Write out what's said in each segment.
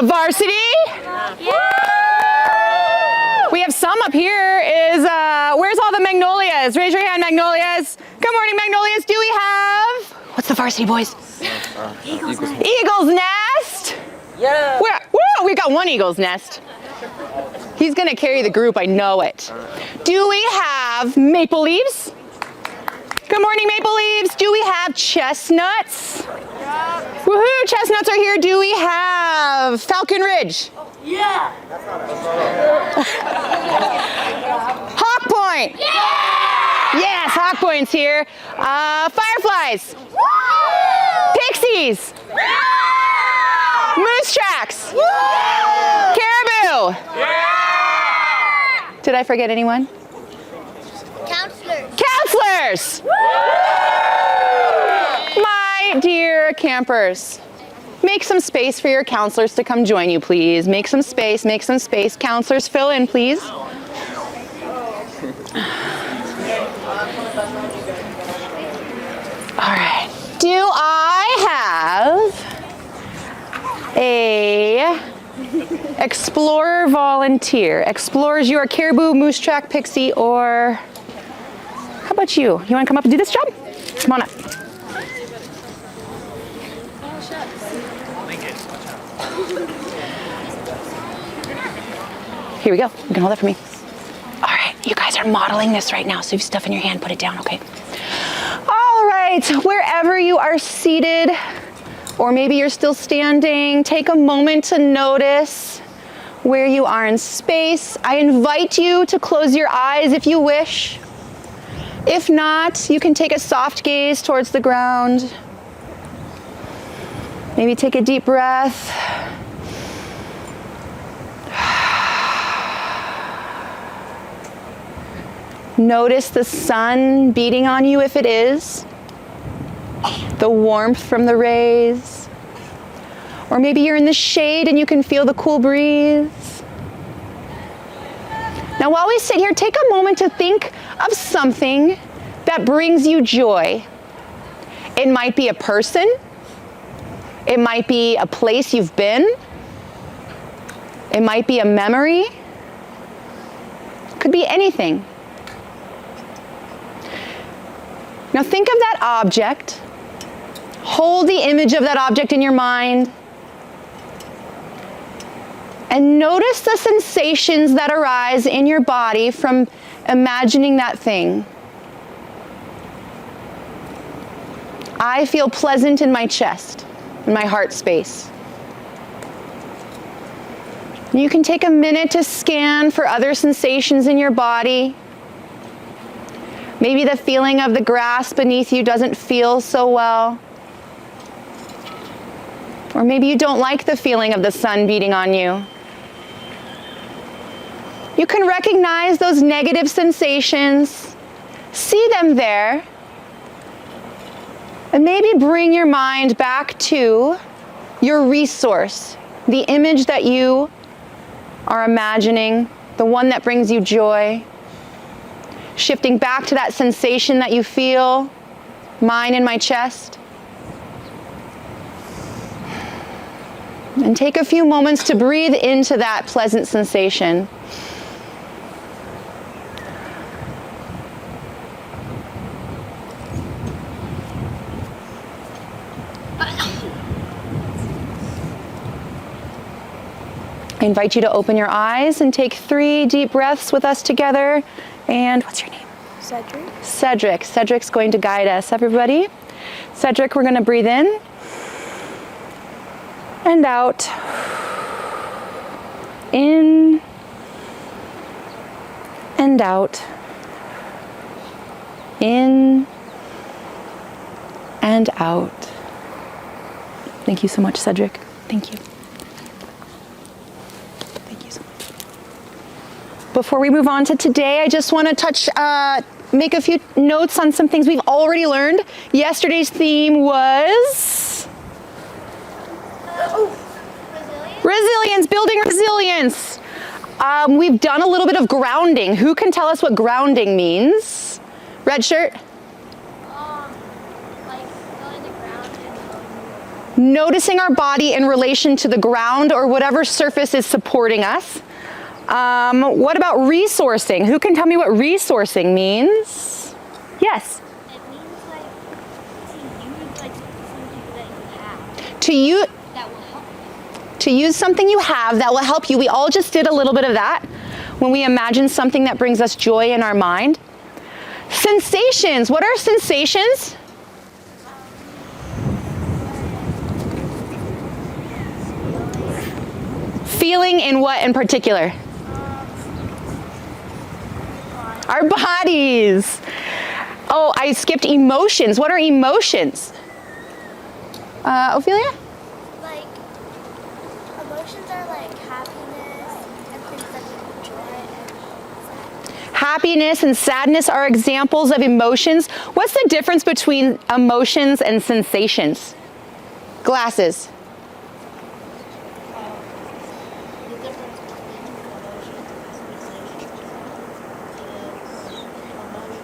Varsity? Yeah. We have some up here. Where's all the magnolias? Raise your hand, magnolias. Good morning, magnolias. Do we have, what's the varsity, boys? Eagle's nest. Yeah. Whoa, we got one eagle's nest. He's gonna carry the group, I know it. Do we have maple leaves? Good morning, maple leaves. Do we have chestnuts? Yeah. Woohoo, chestnuts are here. Do we have Falcon Ridge? Yeah. Hawk Point. Yeah. Yes, Hawk Point's here. Fireflies. Woo. Pixies. Woo. Moose tracks. Woo. Caribou. Yeah. Did I forget anyone? Counselors. Woo. My dear campers, make some space for your counselors to come join you, please. Make some space, make some space. Counselors, fill in, please. All right. Do I have a explorer volunteer? Explorers, you are caribou, moose track, pixie, or how about you? You want to come up and do this job? Come on up. Here we go. You can hold that for me. All right, you guys are modeling this right now, so if you have stuff in your hand, put it down, okay? All right, wherever you are seated, or maybe you're still standing, take a moment to notice where you are in space. I invite you to close your eyes if you wish. If not, you can take a soft gaze towards the ground. Maybe take a deep breath. Notice the sun beating on you if it is, the warmth from the rays. Or maybe you're in the shade and you can feel the cool breeze. Now while we sit here, take a moment to think of something that brings you joy. It might be a person. It might be a place you've been. It might be a memory. It could be anything. Now think of that object. Hold the image of that object in your mind. And notice the sensations that arise in your body from imagining that thing. I feel pleasant in my chest, in my heart space. You can take a minute to scan for other sensations in your body. Maybe the feeling of the grass beneath you doesn't feel so well. Or maybe you don't like the feeling of the sun beating on you. You can recognize those negative sensations, see them there, and maybe bring your mind back to your resource, the image that you are imagining, the one that brings you joy. Shifting back to that sensation that you feel, mine in my chest. And take a few moments to breathe into that pleasant sensation. I invite you to open your eyes and take 3 deep breaths with us together. And what's your name? Cedric. Cedric. Cedric's going to guide us, everybody. Cedric, we're going to breathe in and out. In and out. In and out. Thank you so much, Cedric. Thank you. Before we move on to today, I just want to make a few notes on some things we've already learned. Yesterday's theme was resilience, building resilience. We've done a little bit of grounding. Who can tell us what grounding means? Red shirt? Like going to ground and noticing our body in relation to the ground or whatever surface is supporting us. What about resourcing? Who can tell me what resourcing means? Yes? It means like To to use like something that you have. use, That will help you. to use something you have that will help you. We all just did a little bit of that when we imagine something that brings us joy in our mind. Sensations. What are sensations? Feeling in what in particular? Our bodies. Oh, I skipped emotions. What are emotions? Ophelia? Like emotions are like happiness and things that you enjoy and sadness. Happiness and sadness are examples of emotions. What's the difference between emotions and sensations? Glasses. The difference between emotions and sensations is emotions are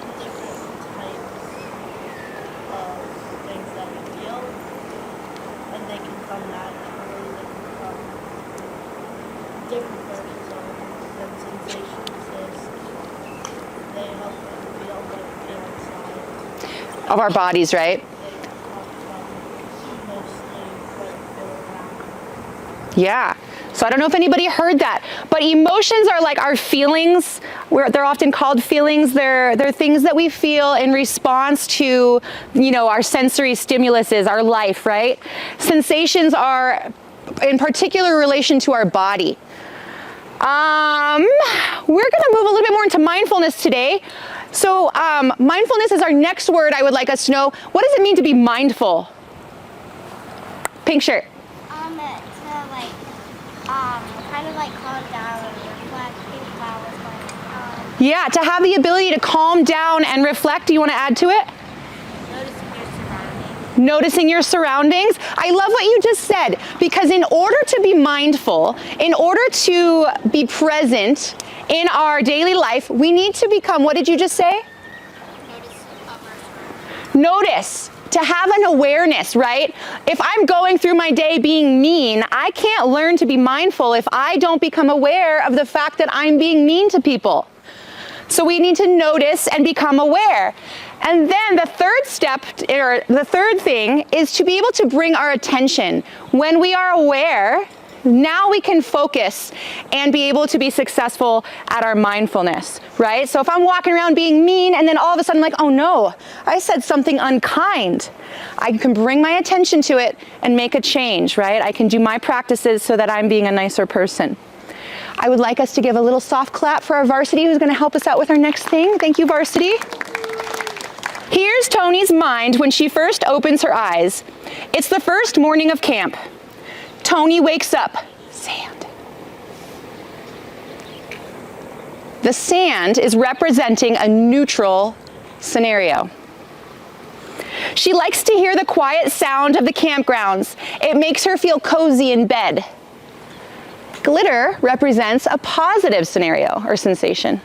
just different types of things that we feel, and they can come naturally, they can come different versions of them, and sensations is they help us feel what we feel inside. Of our bodies, right? They come from mostly what we feel around. Yeah. So I don't know if anybody heard that, but emotions are like our feelings. They're often called feelings. They're things that we feel in response to, our sensory stimuluses, our life, right? Sensations are in particular relation to our body. We're going to move a little bit more into mindfulness today. So mindfulness is our next word. I would like us to know, what does it mean to be mindful? Pink shirt. To like, kind of like calm down and reflect, think about what's going on. Yeah, to have the ability to calm down and reflect. Do you want to add to it? Noticing your surroundings. Noticing your surroundings. I love what you just said, because in order to be mindful, in order to be present in our daily life, we need to become, what did you just say? Notice of our surroundings. Notice, to have an awareness, right? If I'm going through my day being mean, I can't learn to be mindful if I don't become aware of the fact that I'm being mean to people. So we need to notice and become aware. And then the third step, or the third thing, is to be able to bring our attention. When we are aware, now we can focus and be able to be successful at our mindfulness, right? So if I'm walking around being mean and then all of a sudden like, oh no, I said something unkind, I can bring my attention to it and make a change, right? I can do my practices so that I'm being a nicer person. I would like us to give a little soft clap for our varsity who's going to help us out with our next thing. Thank you, varsity. Here's Tony's mind when she first opens her eyes. It's the first morning of camp. Tony wakes up. Sand. The sand is representing a neutral scenario. She likes to hear the quiet sound of the campgrounds. It makes her feel cozy in bed. Glitter represents a positive scenario or sensation.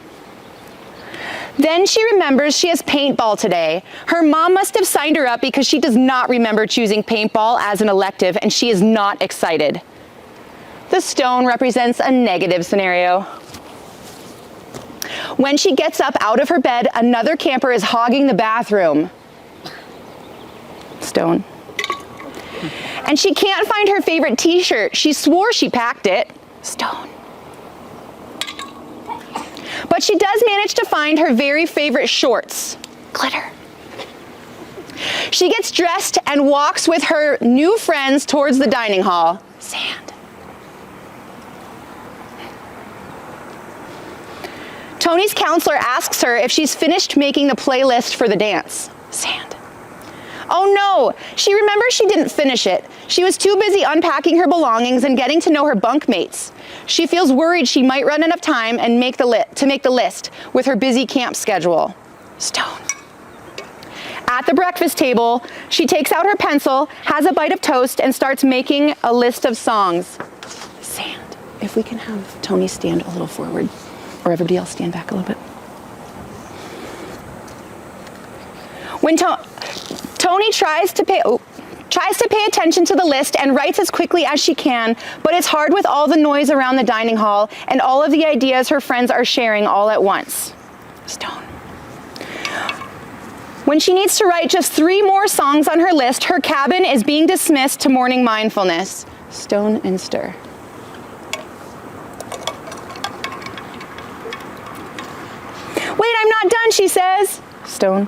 Then she remembers she has paintball today. Her mom must have signed her up because she does not remember choosing paintball as an elective, and she is not excited. The stone represents a negative scenario. When she gets up out of her bed, another camper is hogging the bathroom. Stone. And she can't find her favorite t-shirt. She swore she packed it. Stone. But she does manage to find her very favorite shorts. Glitter. She gets dressed and walks with her new friends towards the dining hall. Sand. Tony's counselor asks her if she's finished making the playlist for the dance. Sand. Oh no, she remembers she didn't finish it. She was too busy unpacking her belongings and getting to know her bunkmates. She feels worried she might run out of time and make the list with her busy camp schedule. Stone. At the breakfast table, she takes out her pencil, has a bite of toast, and starts making a list of songs. Sand. If we can have Tony stand a little forward, or everybody else stand back a little bit. When Tony tries to pay attention to the list and writes as quickly as she can, but it's hard with all the noise around the dining hall and all of the ideas her friends are sharing all at once. Stone. When she needs to write just 3 more songs on her list, her cabin is being dismissed to morning mindfulness. Stone and stir. Wait, I'm not done, she says. Stone.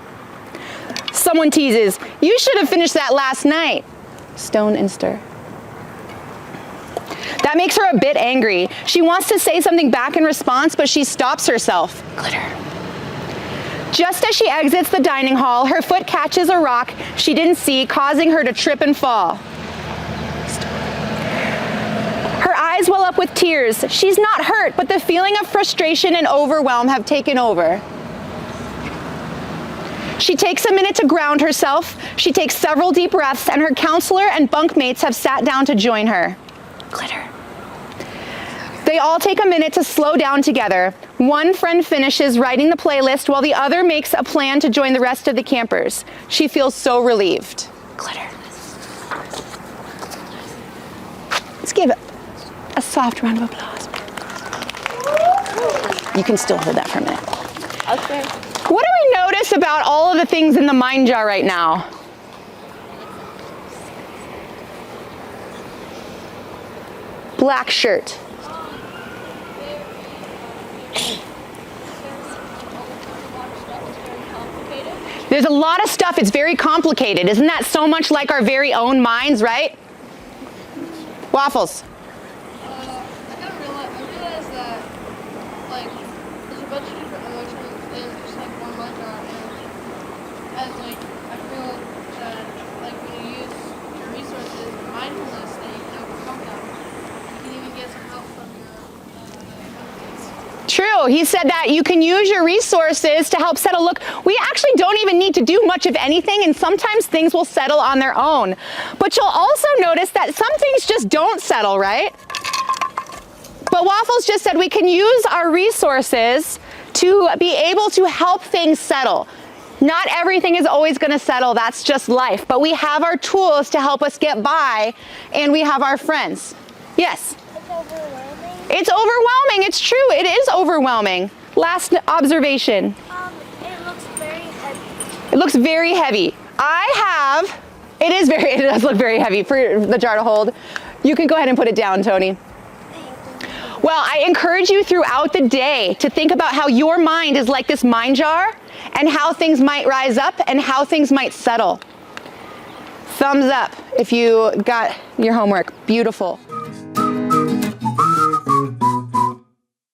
Someone teases, you should have finished that last night. Stone and stir. That makes her a bit angry. She wants to say something back in response, but she stops herself. Glitter. Just as she exits the dining hall, her foot catches a rock she didn't see, causing her to trip and fall. Her eyes well up with tears. She's not hurt, but the feeling of frustration and overwhelm have taken over. She takes a minute to ground herself. She takes several deep breaths, and her counselor and bunkmates have sat down to join her. Glitter. They all take a minute to slow down together. One friend finishes writing the playlist while the other makes a plan to join the rest of the campers. She feels so relieved. Glitter. Let's give a soft round of applause. You can still hold that for a minute. Okay. What do we notice about all of the things in the mind jar right now? Black shirt. There's a lot of stuff, it's very complicated. Isn't that so much like our very own minds, right? Waffles. I realized that, like, there's a bunch of different emotions in just, like, one mantra, and, like, I feel that, like, when you use your resources and mindfulness, that you can overcome them. You can even get some help from your True. He said that you can use your resources to help settle. Look, we actually don't even need to do much of anything, and sometimes things will settle on their own. But you'll also notice that some things just don't settle, right? But Waffles just said we can use our resources to be able to help things settle. Not everything is always going to settle. That's just life. But we have our tools to help us get by, and we have our friends. Yes? It's overwhelming. It's overwhelming. It's true. It is overwhelming. Last observation. It looks very heavy. It looks very heavy. It does look very heavy for the jar to hold. You can go ahead and put it down, Tony. Well, I encourage you throughout the day to think about how your mind is like this mind jar and how things might rise up and how things might settle. Thumbs up if you got your homework. Beautiful.